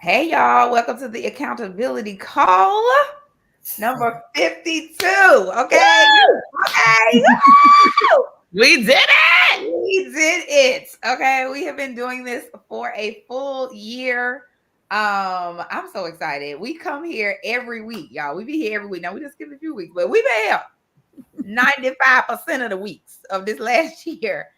Hey y'all, welcome to the accountability call number 52. Okay. Okay. Woo! We did it! We did it. Okay. We have been doing this for a full year. I'm so excited. We come here every week, y'all. We be here every week. Now we just skip a few weeks, but we've been here 95% of the weeks of this last year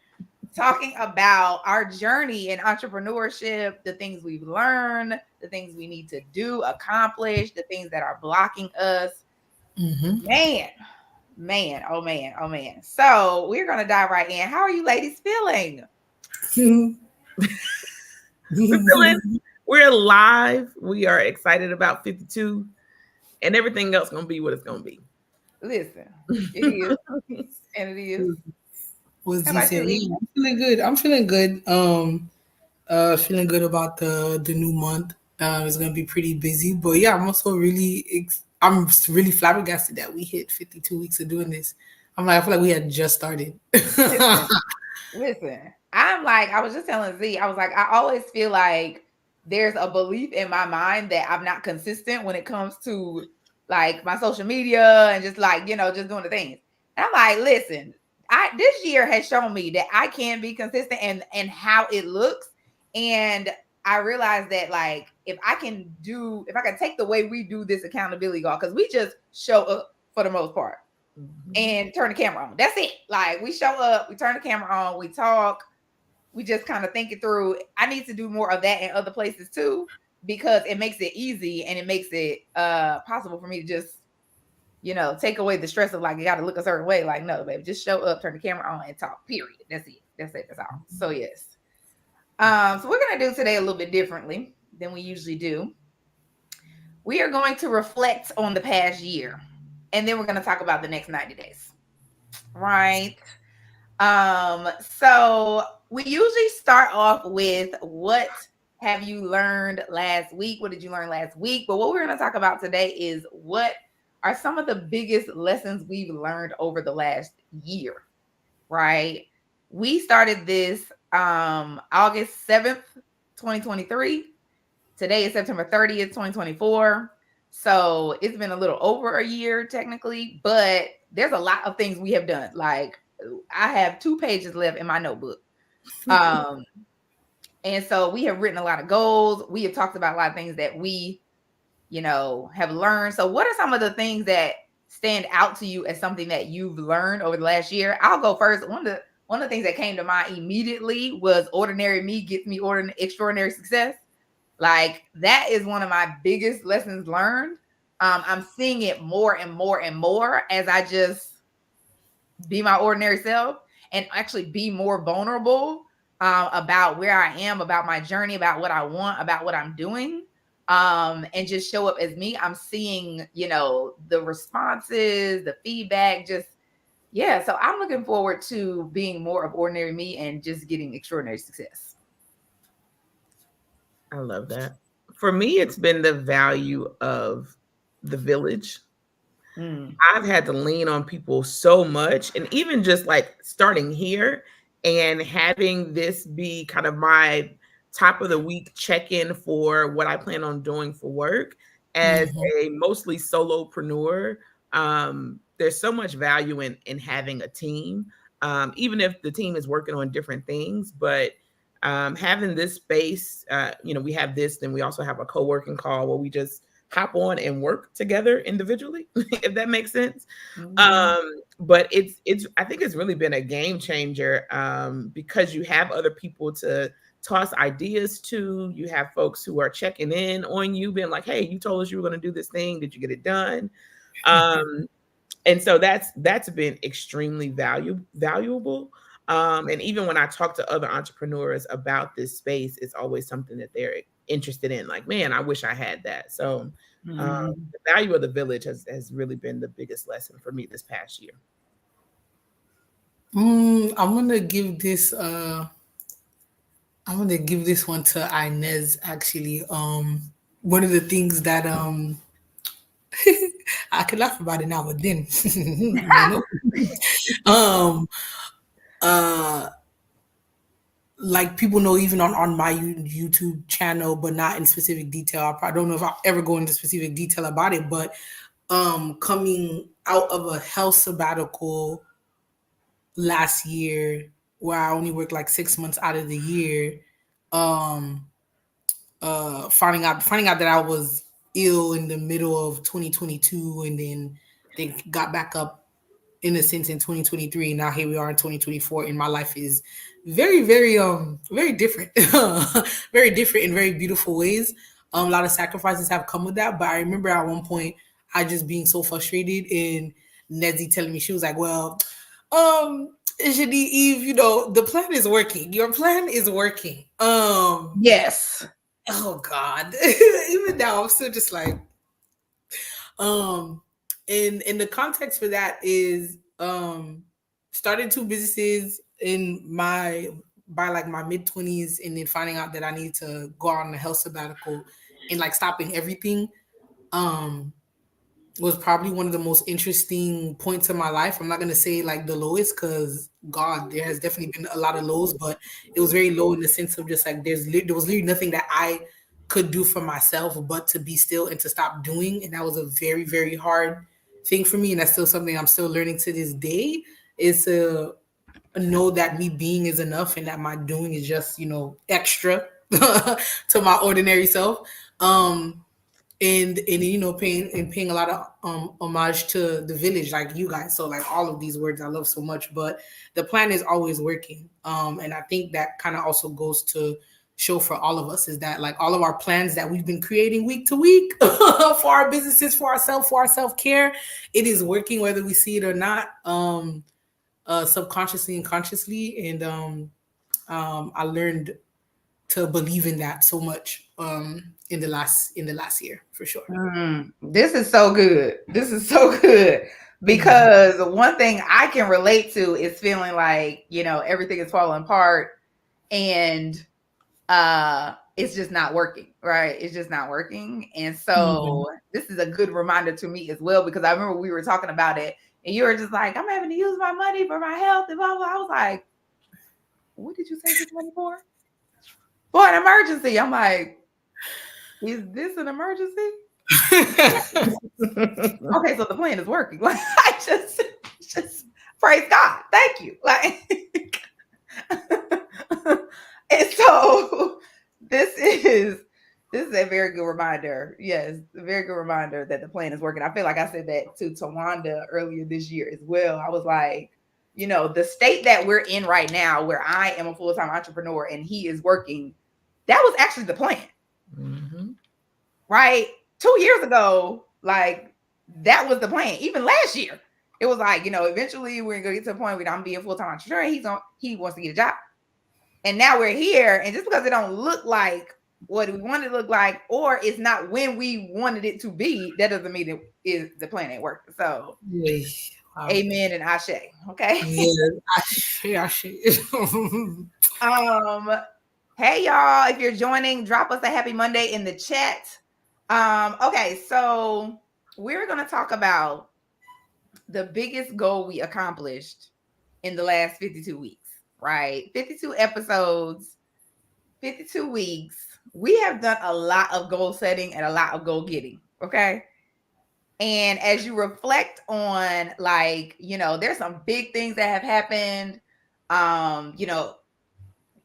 talking about our journey in entrepreneurship, the things we've learned, the things we need to do, accomplish, the things that are blocking us. Man, man, oh man, oh man. So we're going to dive right in. How are you ladies feeling? We're live. We are excited about 52, and everything else gonna be what it's gonna be. Listen, it is, and it is. Was How about you, decent. E? Yeah, I'm feeling good. Feeling good about the new month. It's gonna be pretty busy, but yeah, I'm also I'm really flabbergasted that we hit 52 weeks of doing this. I feel like we had just started. Listen, listen. I'm like, I was just telling Z, I was like, I always feel like there's a belief in my mind that I'm not consistent when it comes to like my social media and just like, just doing the things. And I'm like, listen, this year has shown me that I can be consistent and how it looks. And I realized that like if I can take the way we do this accountability call, because we just show up for the most part and turn the camera on. That's it. Like we show up, we turn the camera on, we talk, we just kind of think it through. I need to do more of that in other places too, because it makes it easy and it makes it possible for me to just, take away the stress of like you gotta look a certain way. Like, no, baby, just show up, turn the camera on, and talk. Period. That's it. That's it. That's all. So yes. So we're gonna do today a little bit differently than we usually do. We are going to reflect on the past year, and then we're going to talk about the next 90 days. Right. So we usually start off with what have you learned last week? What did you learn last week? But what we're going to talk about today is what are some of the biggest lessons we've learned over the last year, right? We started this August 7th, 2023. Today is September 30th, 2024. So it's been a little over a year technically, but there's a lot of things we have done. Like I have 2 pages left in my notebook. And so we have written a lot of goals. We have talked about a lot of things that we, have learned. So what are some of the things that stand out to you as something that you've learned over the last year? I'll go first. One of the things that came to mind immediately was ordinary me gets me extraordinary success. Like that is one of my biggest lessons learned. I'm seeing it more and more and more as I just be my ordinary self and actually be more vulnerable about where I am, about my journey, about what I want, about what I'm doing, and just show up as me. I'm seeing, the responses, the feedback, just yeah. So I'm looking forward to being more of ordinary me and just getting extraordinary success. I love that. For me, it's been the value of the village. I've had to lean on people so much, and even just like starting here and having this be kind of my top of the week check-in for what I plan on doing for work as a mostly solopreneur. There's so much value in having a team, even if the team is working on different things, but having this space, we have this, then we also have a co-working call where we just hop on and work together individually, if that makes sense. But it's I think it's really been a game changer because you have other people to toss ideas to. You have folks who are checking in on you, being like, hey, you told us you were going to do this thing. Did you get it done? And so that's been extremely valuable. And even when I talk to other entrepreneurs about this space, it's always something that they're interested in. Like, man, I wish I had that. So the value of the village has really been the biggest lesson for me this past year. I'm gonna give this one to Inez actually. One of the things that I could laugh about it now, but then uh like people know even on my YouTube channel, but not in specific detail. I probably don't know if I'll ever go into specific detail about it, but coming out of a health sabbatical last year where I only worked like 6 months out of the year, um finding out that I was ill in the middle of 2022, and then they got back up in a sense in 2023. Now here we are in 2024, and my life is very, very very different. Very different in very beautiful ways. A lot of sacrifices have come with that, but I remember at one point I just being so frustrated, and Nezzy telling me, she was like, well, Shadi, Eve, you know, the plan is working. Your plan is working. Yes. Oh God. Even now I'm still just like, and the context for that is started two businesses in my by like my mid-20s, and then finding out that I need to go on a health sabbatical and like stopping everything was probably one of the most interesting points of my life. I'm not going to say like the lowest, because God, there has definitely been a lot of lows, but it was very low in the sense of just like there was literally nothing that I could do for myself but to be still and to stop doing. And that was a very, very hard thing for me. And that's still something I'm still learning to this day, is to know that me being is enough and that my doing is just, you know, extra to my ordinary self. And you know, paying a lot of homage to the village, like you guys. So like all of these words I love so much, but the plan is always working. And I think that kind of also goes to show for all of us, is that like all of our plans that we've been creating week to week for our businesses, for ourselves, for our self-care, it is working whether we see it or not, subconsciously and consciously. And I learned to believe in that so much in the last year, for sure. This is so good. This is so good, because one thing I can relate to is feeling like, you know, everything is falling apart, and it's just not working, right? It's just not working. And so this is a good reminder to me as well, because I remember we were talking about it and you were just like, I'm having to use my money for my health and blah, blah. I was like, what did you say this money for? For an emergency. I'm like, is this an emergency? Okay, so the plan is working. Like, I just praise God. Thank you. Like, and so this is a very good reminder. Yes, a very good reminder that the plan is working. I feel like I said that to Tawanda earlier this year as well. I was like, you know, the state that we're in right now, where I am a full-time entrepreneur and he is working, that was actually the plan. Mm-hmm. Right? 2 years ago, like, that was the plan. Even last year, it was like, you know, eventually we're gonna get to the point where I'm being a full-time entrepreneur. He wants to get a job. And now we're here, and just because it don't look like what we want it to look like, or it's not when we wanted it to be, that doesn't mean it is the plan ain't working. So amen and ashe. Okay. Yeah, ashe. Hey y'all, if you're joining, drop us a happy Monday in the chat. Okay, so we're gonna talk about the biggest goal we accomplished in the last 52 weeks, right? 52 episodes, 52 weeks. We have done a lot of goal setting and a lot of goal getting, okay? And as you reflect on, like, you know, there's some big things that have happened. You know,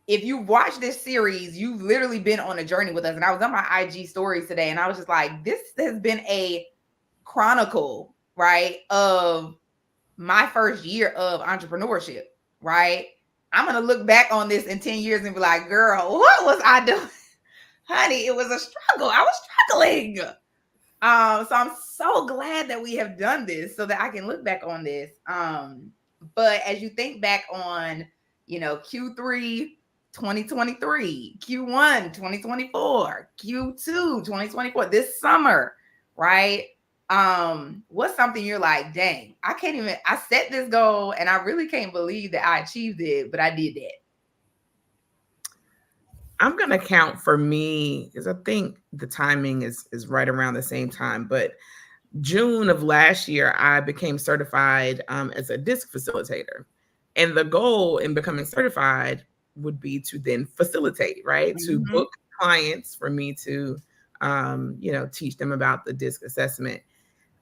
if you watch this series, you've literally been on a journey with us. And I was on my IG stories today, and I was just like, this has been a chronicle, right, of my first year of entrepreneurship, right? I'm going to look back on this in 10 years and be like, girl, what was I doing? Honey, it was a struggle. I was struggling. So I'm so glad that we have done this so that I can look back on this. But as you think back on, you know, Q3 2023, Q1 2024, Q2 2024, this summer, right? What's something you're like, dang, I set this goal and I really can't believe that I achieved it, but I did that. I'm going to count for me, because I think the timing is right around the same time, but June of last year, I became certified as a DISC facilitator. And the goal in becoming certified would be to then facilitate, right? To book clients for me to, teach them about the DISC assessment.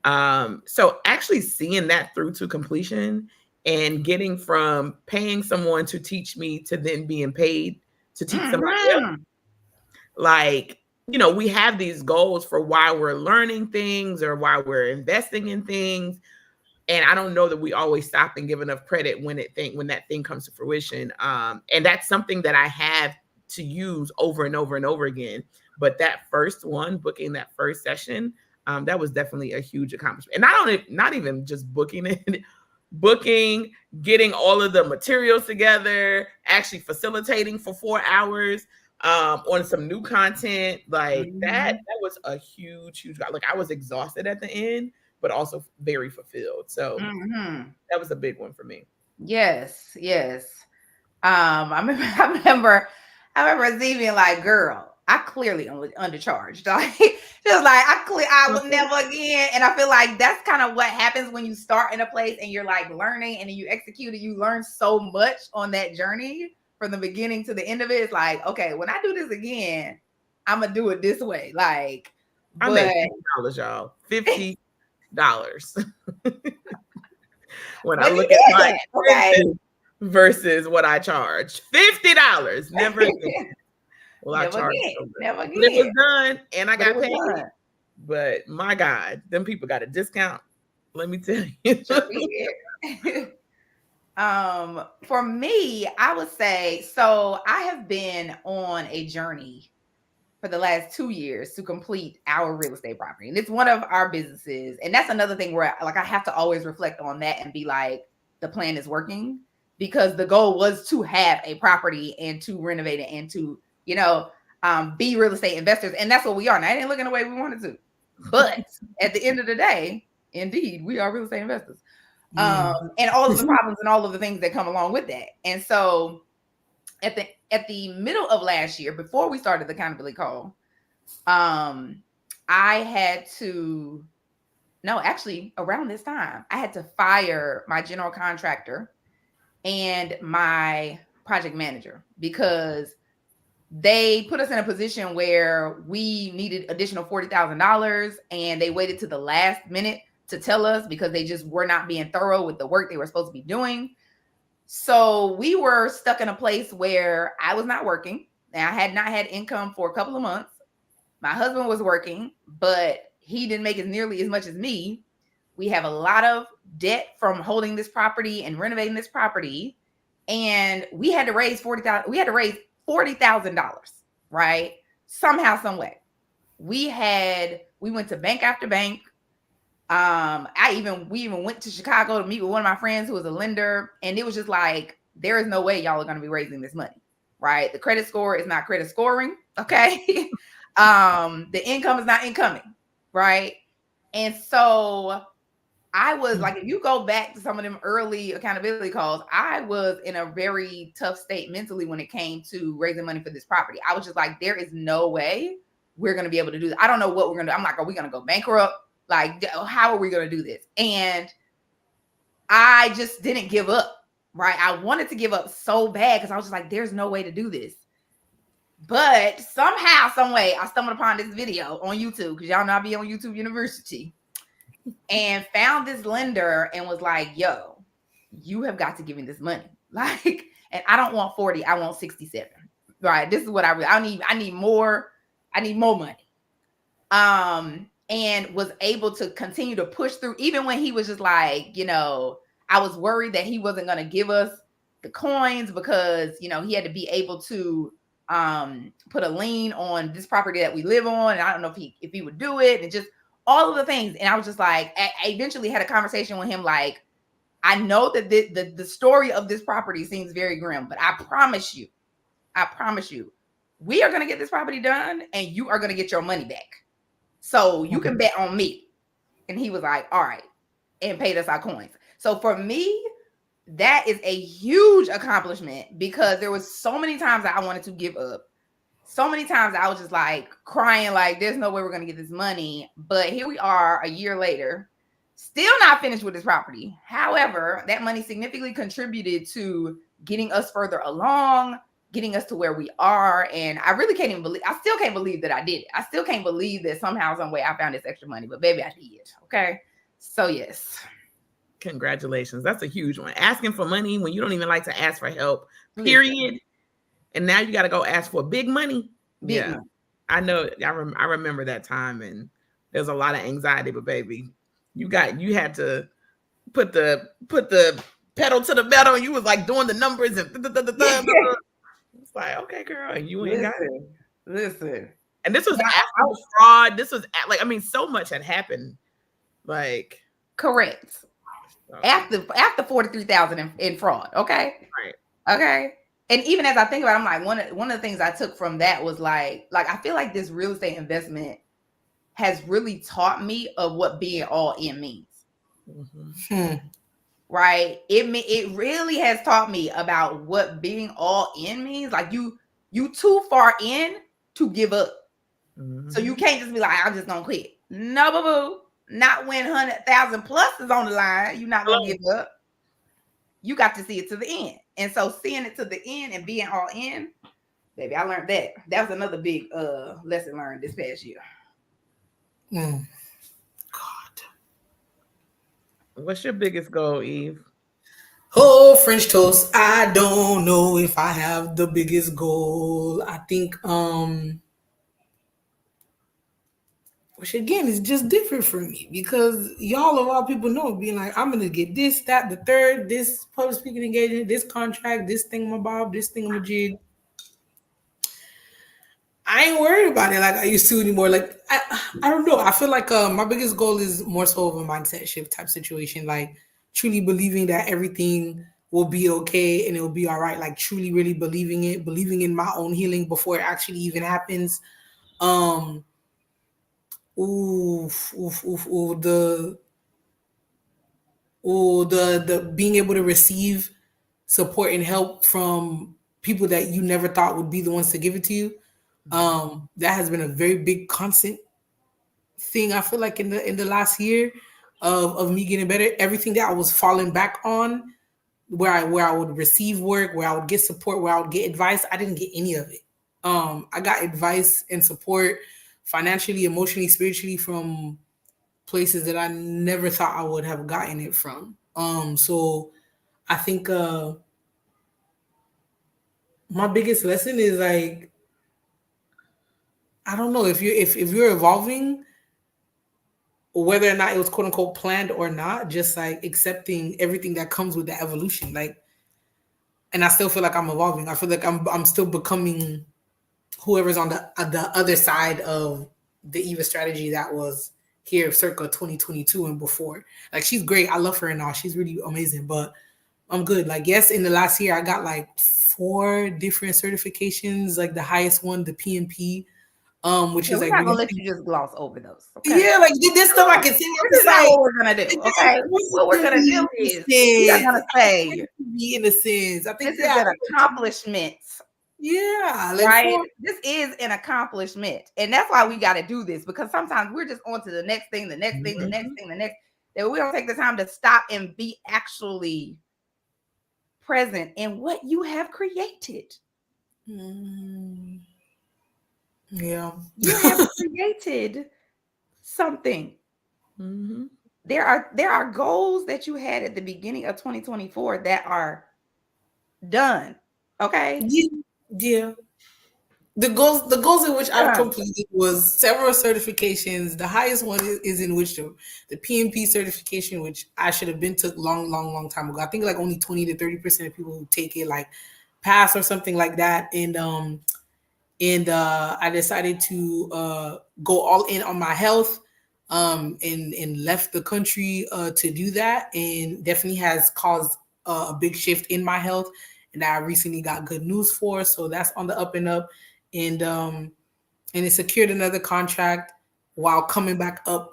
So actually seeing that through to completion and getting from paying someone to teach me to then being paid to teach somebody else, like, we have these goals for why we're learning things or why we're investing in things. And I don't know that we always stop and give enough credit when that thing comes to fruition. And that's something that I have to use over and over and over again. But that first one, booking that first session, that was definitely a huge accomplishment. And not even just booking it, booking, getting all of the materials together, actually facilitating for 4 hours on some new content. Like that was a huge, like I was exhausted at the end, but also very fulfilled. So that was a big one for me. Yes. I remember Z being like, girl, I clearly undercharged. Like, just like I would never again. And I feel like that's kind of what happens when you start in a place and you're like learning and then you execute it. You learn so much on that journey from the beginning to the end of it. It's like, okay, when I do this again, I'm gonna do it this way. Like, I made $50, y'all. $50. When I look at my expenses versus what I charge, $50. Never again. Well, I charged never again. But it was done, and I got paid. But my God, them people got a discount. Let me tell you. For me, I would say, so I have been on a journey for the last 2 years to complete our real estate property. And it's one of our businesses. And that's another thing where like I have to always reflect on that and be like, the plan is working, because the goal was to have a property and to renovate it and to, be real estate investors. And that's what we are. Now, it didn't look in the way we wanted to. But at the end of the day, indeed, we are real estate investors. And all of the problems and all of the things that come along with that. And so at the middle of last year, before we started the accountability call, I had to, around this time, I had to fire my general contractor and my project manager because they put us in a position where we needed additional $40,000 and they waited to the last minute to tell us because they just were not being thorough with the work they were supposed to be doing. So we were stuck in a place where I was not working and I had not had income for a couple of months. My husband was working, but he didn't make nearly as much as me. We have a lot of debt from holding this property and renovating this property. And we had to raise $40,000. We had to raise $40,000, right? Somehow, some way. We went to bank after bank. We even went to Chicago to meet with one of my friends who was a lender. And it was just like, there is no way y'all are going to be raising this money, right? The credit score is not credit scoring. Okay. The income is not incoming, right? And so I was like, if you go back to some of them early accountability calls, I was in a very tough state mentally when it came to raising money for this property. I was just like, there is no way we're going to be able to do this. I don't know what we're going to do. I'm like, are we going to go bankrupt? Like, how are we going to do this? And I just didn't give up, right? I wanted to give up so bad because I was just like, there's no way to do this. But somehow, some way, I stumbled upon this video on YouTube because y'all know I be on YouTube University. And found this lender and was like, yo, you have got to give me this money. Like, and I don't want 40, I want 67. Right. This is what I need more money. And was able to continue to push through, even when he was just like, I was worried that he wasn't going to give us the coins because, he had to be able to put a lien on this property that we live on. And I don't know if he would do it, and just all of the things. And I was just like, I eventually had a conversation with him. Like, I know that the story of this property seems very grim, but I promise you, we are going to get this property done and you are going to get your money back. So you can bet on me. And he was like, all right, and paid us our coins. So for me, that is a huge accomplishment because there was so many times that I wanted to give up. So many times I was just like crying, like there's no way we're going to get this money. But here we are a year later, still not finished with this property. However, that money significantly contributed to getting us further along, getting us to where we are. And I really can't even believe, I still can't believe that I did it. I still can't believe that somehow, some way I found this extra money, but baby, I did. Okay. So yes. Congratulations. That's a huge one. Asking for money when you don't even like to ask for help, period. And now you got to go ask for big money. Big money. I know. I remember that time, and there's a lot of anxiety, but baby, you had to put the pedal to the metal, and you was like doing the numbers and it's like, okay, girl, and you ain't got it. Listen. And this was after fraud. This was like, I mean, so much had happened. Like, correct. After 43,000 in fraud. Okay. Right. Okay. And even as I think about it, I'm like, one of the things I took from that was like I feel like this real estate investment has really taught me of what being all in means. Mm-hmm. Right? It really has taught me about what being all in means. Like you too far in to give up. Mm-hmm. So you can't just be like, I'm just gonna quit. No, boo-boo. Not when 100,000 plus is on the line. You're not gonna give up. You got to see it to the end. And so seeing it to the end and being all in, baby, I learned that. That was another big lesson learned this past year. God. What's your biggest goal, Eve? Oh, French toast. I don't know if I have the biggest goal. I think which again is just different for me because y'all of all people know being like, I'm gonna get this, that, the third, this public speaking engagement, this contract, this thingamabob, this thingamajig. I ain't worried about it like I used to anymore. Like I don't know. I feel like my biggest goal is more so of a mindset shift type situation. Like truly believing that everything will be okay and it will be all right. Like truly, really believing it, believing in my own healing before it actually even happens. The being able to receive support and help from people that you never thought would be the ones to give it to you. That has been a very big constant thing. I feel like in the last year of me getting better, everything that I was falling back on, where I would receive work, where I would get support, where I would get advice, I didn't get any of it. I got advice and support financially, emotionally, spiritually from places that I never thought I would have gotten it from. So I think my biggest lesson is like, I don't know if you're evolving, whether or not it was quote unquote planned or not, just like accepting everything that comes with the evolution. Like, and I still feel like I'm evolving. I feel like I'm still becoming whoever's on the other side of the EVA strategy that was here circa 2022 and before. Like, she's great. I love her and all. She's really amazing, but I'm good. Like, yes, in the last year, I got like 4 different certifications, like the highest one, the PMP, which is like, we're not gonna let you just gloss over those. Okay? Yeah, like this stuff I can say. This is not what we're gonna do. Okay, what we're gonna do is we're gonna say in a sense. I think this is an accomplishment. Yeah, like right. This is an accomplishment, and that's why we got to do this, because sometimes we're just on to the next thing, the next thing, the next thing, the next. That we don't take the time to stop and be actually present in what you have created. Yeah, you have created something. Mm-hmm. There are goals that you had at the beginning of 2024 that are done. Okay. Yeah. The goals in which I've completed was several certifications. The highest one is in which the PMP certification, which I should have been took long time ago. I think like only 20 to 30% of people who take it like pass or something like that. And I decided to go all in on my health and left the country to do that, and definitely has caused a big shift in my health. And I recently got good news for, so that's on the up and up. And it secured another contract while coming back up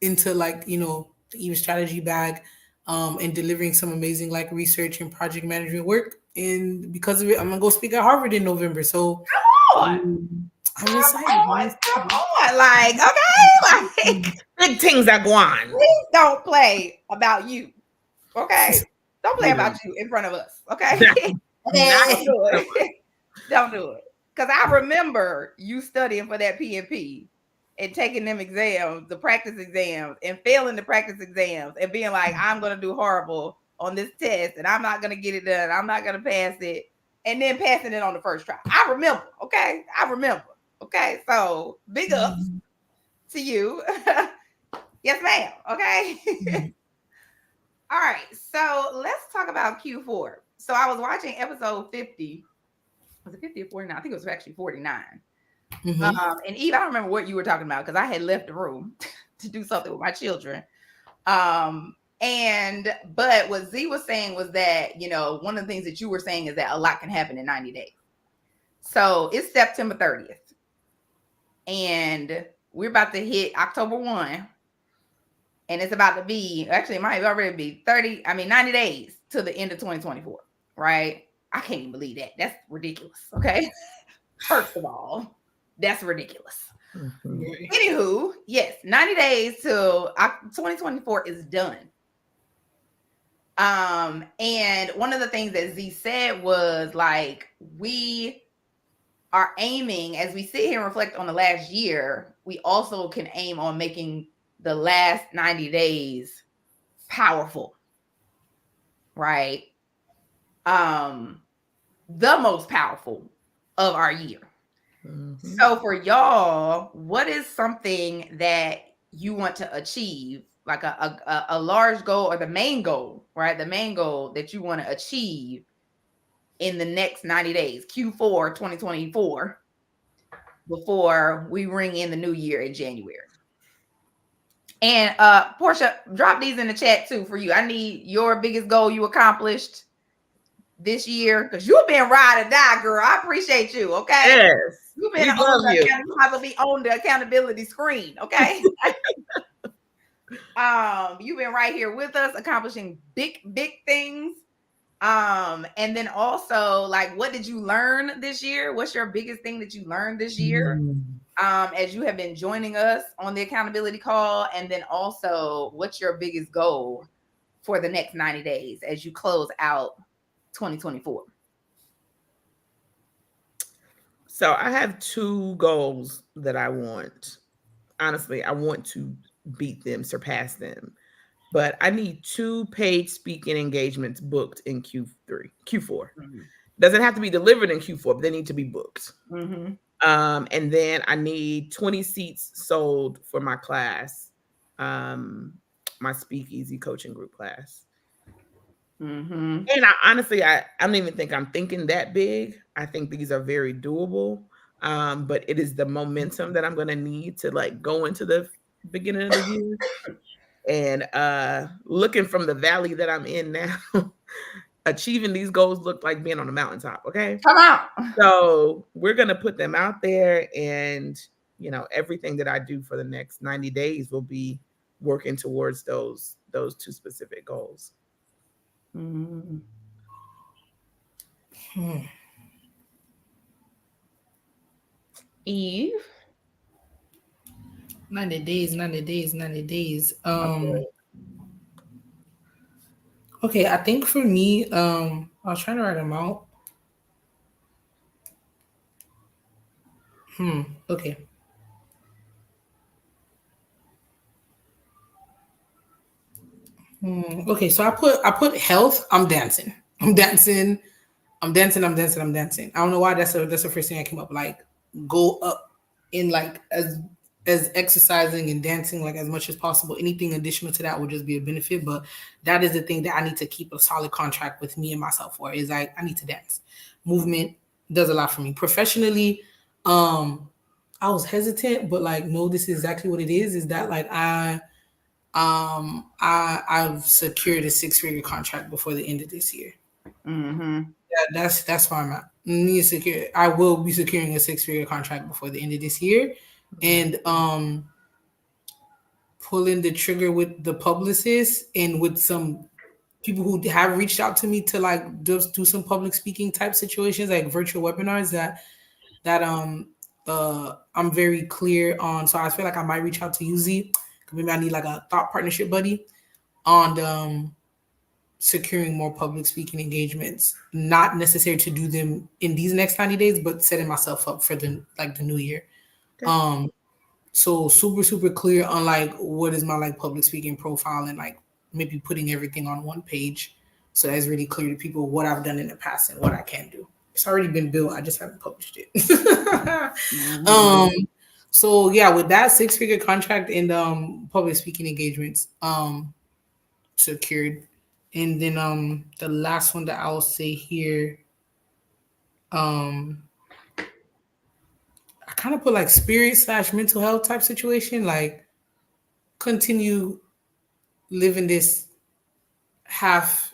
into like, you know, the EVA strategy bag, and delivering some amazing like research and project management work. And because of it, I'm gonna go speak at Harvard in November. So I'm excited. Come on, like, okay, like big things are going on. Please don't play about you. Okay. Don't play about you in front of us. Okay. Don't do it. Because I remember you studying for that PMP and taking them exams, the practice exams, and failing the practice exams and being like, I'm going to do horrible on this test and I'm not going to get it done. I'm not going to pass it. And then passing it on the first try. I remember. Okay. I remember. Okay. So big ups to you. Yes, ma'am. Okay. All right. So let's talk about Q4. So I was watching episode 50. Was it 50 or 49? I think it was actually 49. And Eve, I don't remember what you were talking about because I had left the room to do something with my children. But what Z was saying was that, you know, one of the things that you were saying is that a lot can happen in 90 days. So it's September 30th. And we're about to hit October 1. And it's about to be, actually, it might already be 90 days to the end of 2024, right? I can't even believe that. That's ridiculous. Okay. First of all, that's ridiculous. Mm-hmm. Anywho, yes, 90 days till 2024 is done. And one of the things that Z said was like, we are aiming, as we sit here and reflect on the last year, we also can aim on making the last 90 days powerful, right? The most powerful of our year. Mm-hmm. So for y'all, what is something that you want to achieve, like a large goal or the main goal, right? The main goal that you want to achieve in the next 90 days, Q4 2024, before we ring in the new year in January. And Portia, drop these in the chat too for you. I need your biggest goal you accomplished this year, because you've been ride or die, girl. I appreciate you. Okay. Yes. You've been on the accountability screen. Okay. You've been right here with us, accomplishing big things. And then also, like, what did you learn this year? What's your biggest thing that you learned this year? As you have been joining us on the accountability call, and then also, what's your biggest goal for the next 90 days as you close out 2024? So I have 2 goals that I want. Honestly, I want to beat them, surpass them. But I need 2 paid speaking engagements booked in Q4. Mm-hmm. Doesn't have to be delivered in Q4, but they need to be booked. Mm-hmm. And then I need 20 seats sold for my class, my speakeasy coaching group class. Mm-hmm. And I don't even think I'm thinking that big. I think these are very doable. But it is the momentum that I'm going to need to like go into the beginning of the year. And looking from the valley that I'm in now, achieving these goals look like being on the mountaintop. Okay. Come on. So we're going to put them out there, and, you know, everything that I do for the next 90 days will be working towards those 2 specific goals. Mm-hmm. Eve? 90 days. Okay, I think for me, I was trying to write them out. Okay. Okay, so I put health. I'm dancing. I don't know why that's the first thing that came up. Like, go up in like as exercising and dancing like as much as possible. Anything additional to that would just be a benefit. But that is the thing that I need to keep a solid contract with me and myself for, is like I need to dance. Movement does a lot for me. Professionally, I was hesitant, but like, no, this is exactly what it is. Is that like I've secured a 6-figure contract before the end of this year. Mm-hmm. Yeah, that's where I'm at. I will be securing a 6-figure contract before the end of this year, and pulling the trigger with the publicist and with some people who have reached out to me to like just do some public speaking type situations, like virtual webinars that I'm very clear on. So I feel like I might reach out to Uzi. Maybe I need like a thought partnership buddy on securing more public speaking engagements, not necessary to do them in these next 90 days, but setting myself up for the new year. Okay. So super clear on like what is my like public speaking profile, and like maybe putting everything on one page so that's really clear to people what I've done in the past and what I can do. It's already been built, I just haven't published it. So yeah, with that 6-figure contract and public speaking engagements secured. And then the last one that I'll say here, I kind of put like spirit / mental health type situation, like continue living this half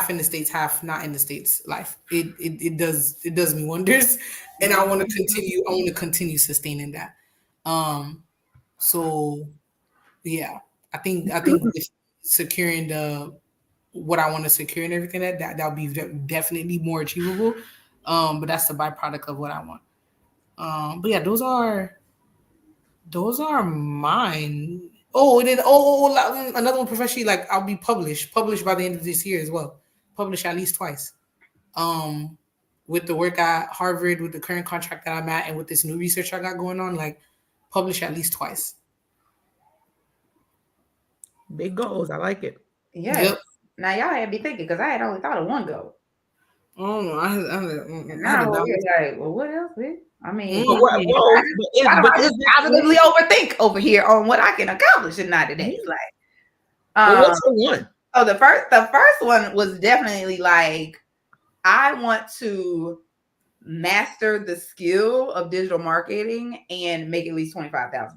in the States, half not in the States life. It does me wonders. And I want to continue sustaining that. So yeah, I think with securing the what I want to secure and everything, that'll be definitely more achievable. But that's the byproduct of what I want. But yeah, those are mine. Oh, and then another one professionally, like I'll be published by the end of this year as well. Published at least twice. With the work at Harvard, with the current contract that I'm at, and with this new research I got going on, like publish at least twice. Big goals. I like it. Yes. Yep. Now y'all had me thinking because I had only thought of one goal. Oh no, now we're like, well, what else? I mean, but positively overthink over here on what I can accomplish in 90 days. Like, what's the one? Oh, the first one was definitely like, I want to master the skill of digital marketing and make at least $25,000.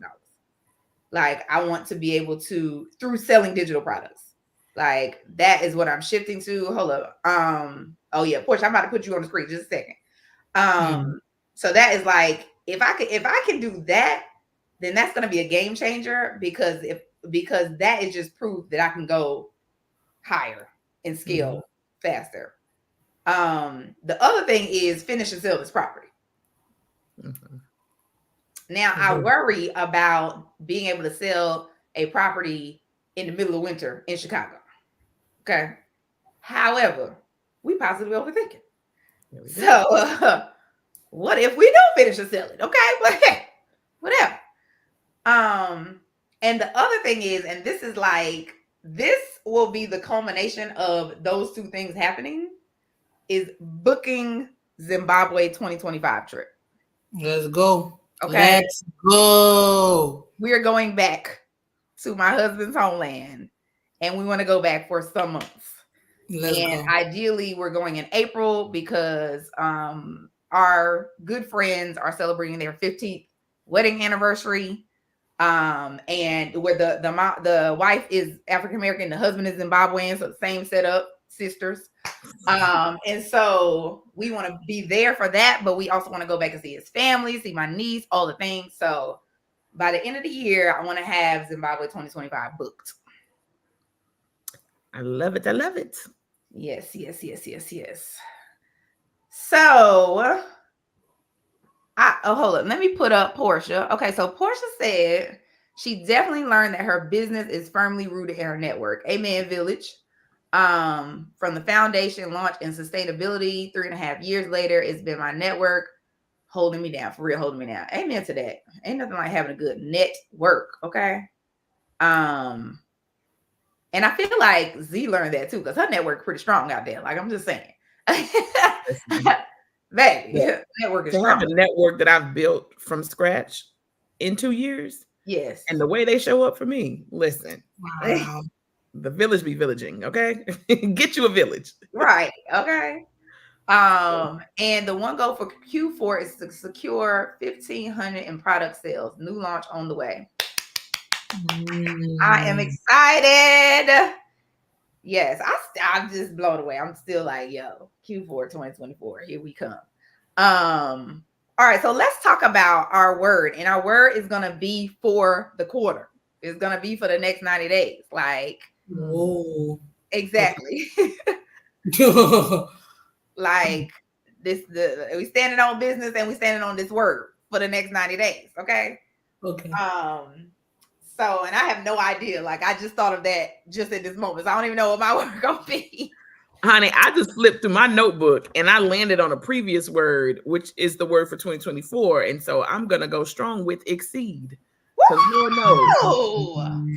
Like, I want to be able to, through selling digital products. Like, that is what I'm shifting to. Hold up. Oh yeah, Portia, I'm about to put you on the screen just a second. So that is like, if I can do that, then that's going to be a game changer because that is just proof that I can go higher and scale faster. The other thing is finish and sell this property. Now I worry about being able to sell a property in the middle of winter in Chicago. Okay. However, we positively overthinking. So what if we don't finish and sell it? Okay, but hey, whatever. And the other thing is, and this is like, this will be the culmination of those two things happening, is booking Zimbabwe 2025 trip. Let's go. Okay. Let's go. We are going back to my husband's homeland, and we want to go back for some months. Let's go. Ideally, we're going in April because our good friends are celebrating their 15th wedding anniversary. And where the wife is African American, the husband is Zimbabwean, so the same setup, sisters. And so we want to be there for that, but we also want to go back and see his family, see my niece, all the things. So by the end of the year, I want to have Zimbabwe 2025 booked. I love it. I love it. Yes. So hold on. Let me put up Portia. Okay, so Portia said she definitely learned that her business is firmly rooted in her network. Amen, Village. From the foundation, launch, and sustainability, 3.5 years later, it's been my network holding me down, for real, holding me down. Amen to that. Ain't nothing like having a good network, okay? And I feel like Z learned that too, because her network pretty strong out there. Like, I'm just saying. Baby, network is to strong. have a network that I've built from scratch in 2 years. Yes. And the way they show up for me, listen. Wow. The village be villaging, okay? Get you a village. Right, okay. And the one goal for Q4 is to secure 1,500 in product sales. New launch on the way. I am excited. Yes, I'm just blown away. I'm still like, yo, Q4 2024, here we come. All right, so let's talk about our word. And our word is going to be for the quarter. It's going to be for the next 90 days. Like, whoa. Exactly. Like, we standing on business and we standing on this word for the next 90 days. Okay. Okay. So, and I have no idea. Like, I just thought of that just at this moment. So I don't even know what my word gonna be. Honey, I just flipped through my notebook and I landed on a previous word, which is the word for 2024. And so I'm gonna go strong with exceed. Because Lord knows,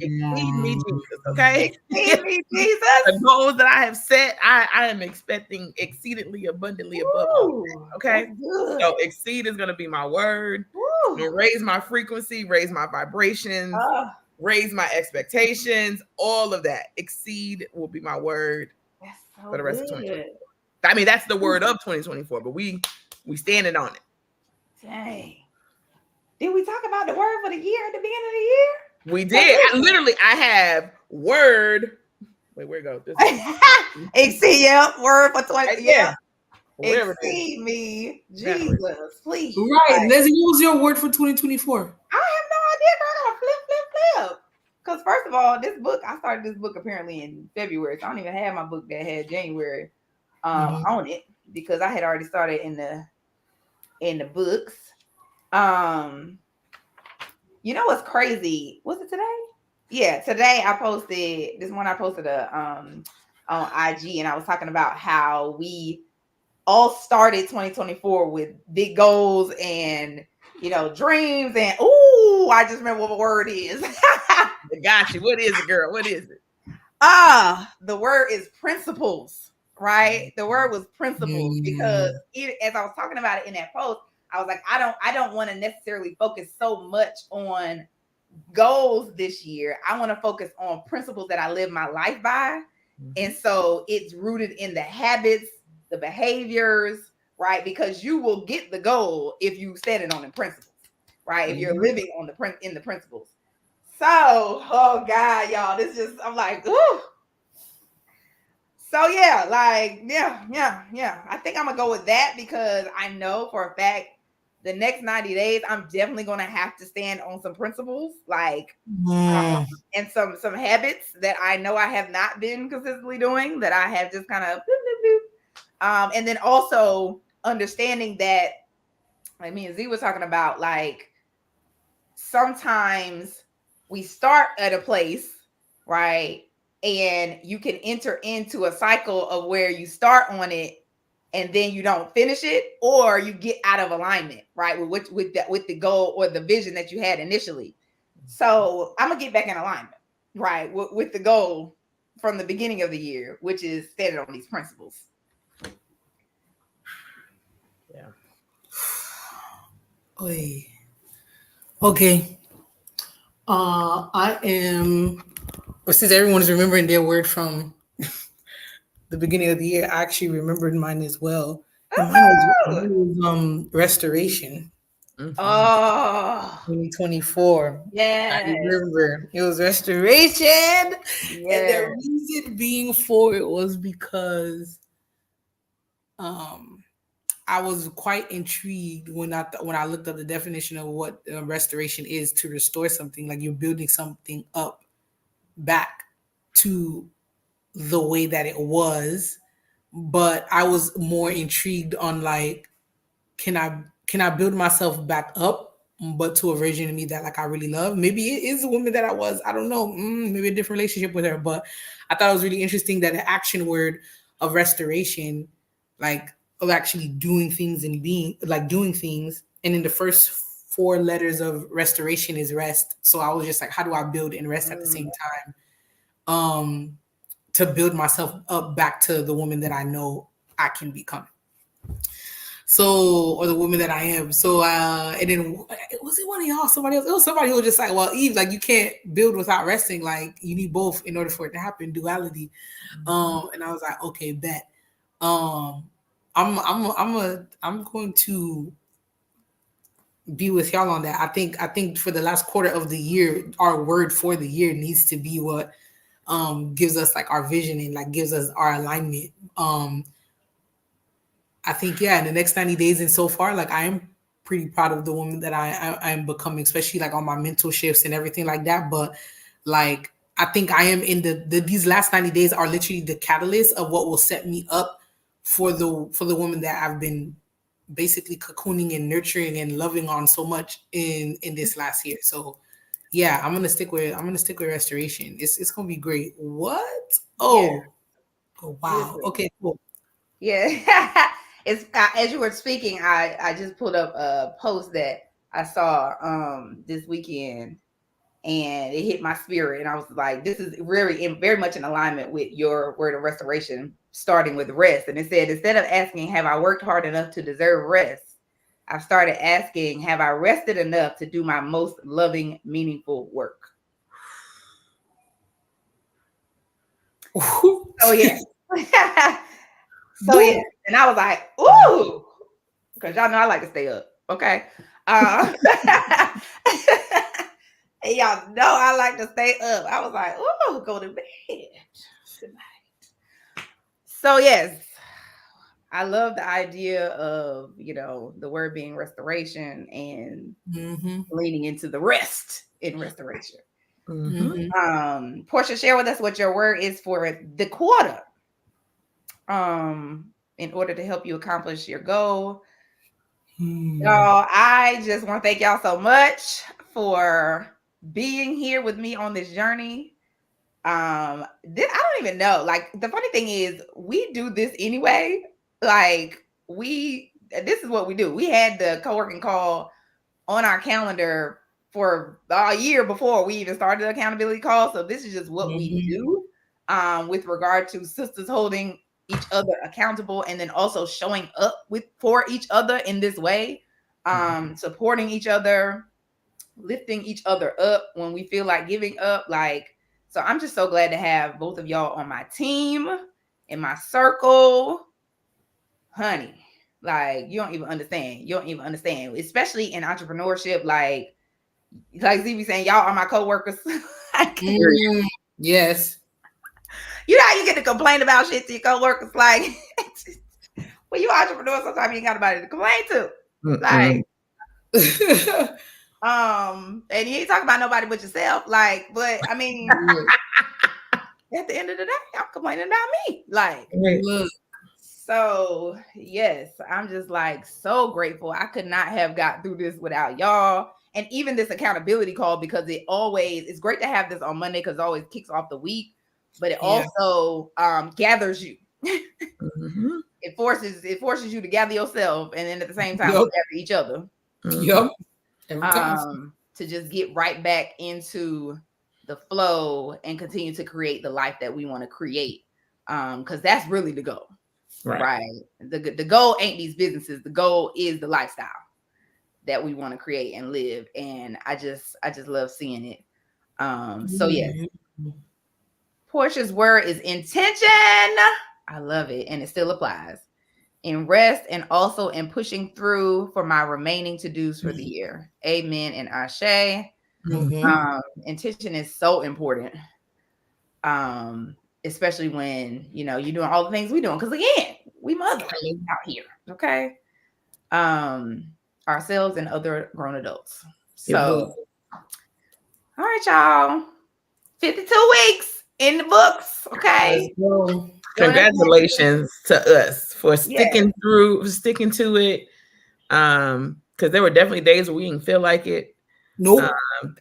exceed me, Jesus. Okay. Exceed me, Jesus. The goals that I have set, I am expecting exceedingly abundantly above all. Okay. So exceed is gonna be my word. Raise my frequency, raise my vibrations, raise my expectations, all of that. Exceed will be my word for the rest of 2024. I mean, that's the word of 2024, but we standing on it. Dang. Did we talk about the word for the year at the beginning of the year? We did. I have word. Wait, where it go? Exceed, yeah, word for 20. Yeah. Exceed me, Jesus, please. Right, Leslie, what was your word for 2024? I have no idea. I gotta flip. Because first of all, this book, I started this book apparently in February. So I don't even have my book that had January on it because I had already started in the books. You know what's crazy? Was it today? Yeah, today I posted this morning. I posted on IG, and I was talking about how we all started 2024 with big goals and dreams. And I just remember what the word is. Got you. What is it, girl? What is it? The word is principles. Right? The word was principles because as I was talking about it in that post, I was like, I don't want to necessarily focus so much on goals this year. I want to focus on principles that I live my life by. And so it's rooted in the habits, the behaviors, right? Because you will get the goal if you stand it on the principles, right? If you're living on in the principles. So, oh God, y'all, I'm like, ooh. So yeah, yeah. I think I'm gonna go with that because I know for a fact the next 90 days, I'm definitely going to have to stand on some principles, like, and some habits that I know I have not been consistently doing, that I have just kind of, and then also understanding that, like me and Z was talking about, like, sometimes we start at a place, right? And you can enter into a cycle of where you start on it and then you don't finish it, or you get out of alignment, right? With the goal or the vision that you had initially. So I'm gonna get back in alignment, right? With the goal from the beginning of the year, which is standing on these principles. Yeah. Okay. I am. Well, since everyone is remembering their word from the beginning of the year, I actually remembered mine as well. And mine was restoration. Oh, 2024. Yeah, I remember it was restoration. And the reason being for it was because I was quite intrigued when I looked up the definition of what restoration is, to restore something, like you're building something up back to the way that it was. But I was more intrigued on, like, can I build myself back up, but to a version of me that, like, I really love. Maybe it is the woman that I was. I don't know. Maybe a different relationship with her. But I thought it was really interesting that the action word of restoration, like, of actually doing things and being, like, doing things. And in the first 4 letters of restoration is rest. So I was just like, how do I build and rest at the same time? To build myself up back to the woman that I know I can become. So, or the woman that I am. So, and then was it one of y'all, somebody else? It was somebody who was just like, well, Eve, like, you can't build without resting. Like, you need both in order for it to happen, duality. And I was like, okay, bet. I'm going to be with y'all on that. I think for the last quarter of the year, our word for the year needs to be what gives us, like, our vision and, like, gives us our alignment. I think, in the next 90 days and so far, like, I am pretty proud of the woman that I am becoming, especially, like, on my mental shifts and everything like that. But, like, I think I am in these last 90 days are literally the catalyst of what will set me up for the woman that I've been basically cocooning and nurturing and loving on so much in this last year. So Yeah, I'm gonna stick with restoration. It's gonna be great. What? Oh, oh wow. Listen. Okay, cool. Yeah. It's as you were speaking, I just pulled up a post that I saw this weekend, and it hit my spirit, and I was like, this is very much in alignment with your word of restoration, starting with rest. And it said, instead of asking, have I worked hard enough to deserve rest, I've started asking, have I rested enough to do my most loving, meaningful work? Oh yeah. So yeah. And I was like, ooh, because y'all know I like to stay up. Okay. And y'all know I like to stay up. I was like, ooh, go to bed. Good night. So yes, I love the idea of, the word being restoration and leaning into the rest in restoration. Portia, share with us what your word is for the quarter. In order to help you accomplish your goal. Y'all, I just want to thank y'all so much for being here with me on this journey. I don't even know. Like, the funny thing is, we do this anyway. Like, this is what we do. We had the co-working call on our calendar for a year before we even started the accountability call. So this is just what we do with regard to sisters holding each other accountable, and then also showing up for each other in this way, supporting each other, lifting each other up when we feel like giving up. Like, so I'm just so glad to have both of y'all on my team, in my circle. Honey, like, you don't even understand, especially in entrepreneurship. Like Z be saying, y'all are my coworkers. Yes. You know how you get to complain about shit to your coworkers? Like, when you entrepreneur, sometimes you ain't got nobody to complain to. Like, and you ain't talking about nobody but yourself. Like, but I mean, at the end of the day, I'm complaining about me. Like, so yes, I'm just like so grateful. I could not have got through this without y'all. And even this accountability call, because it's great to have this on Monday because it always kicks off the week, but it also gathers you. It forces you to gather yourself, and then at the same time gather each other. To just get right back into the flow and continue to create the life that we want to create. Because that's really the goal. Right. The goal ain't these businesses. The goal is the lifestyle that we want to create and live. And I just love seeing it. So yes. Portia's word is intention. I love it. And it still applies. In rest, and also in pushing through for my remaining to-dos for the year. Amen and ashe. Intention is so important. Especially when, you're doing all the things we're doing. Because again, we mothers out here. Okay. Ourselves and other grown adults. So, all right, y'all. 52 weeks in the books. Okay. Congratulations to us for sticking to it. Because there were definitely days where we didn't feel like it. Nope.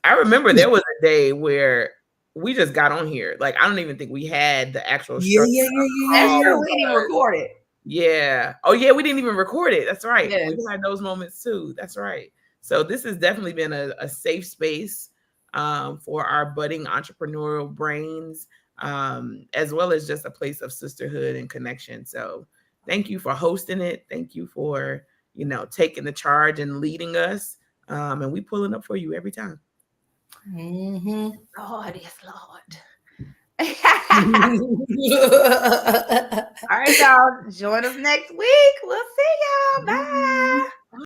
I remember there was a day where we just got on here. Like, I don't even think we had the actual structure. That's true. We didn't even record it. Yeah. Oh yeah, we didn't even record it. That's right. Yes. We had those moments too. That's right. So this has definitely been a safe space for our budding entrepreneurial brains, as well as just a place of sisterhood and connection. So thank you for hosting it. Thank you for, taking the charge and leading us. And we pulling up for you every time. Lord, yes, Lord. All right, y'all. Join us next week. We'll see y'all. Bye.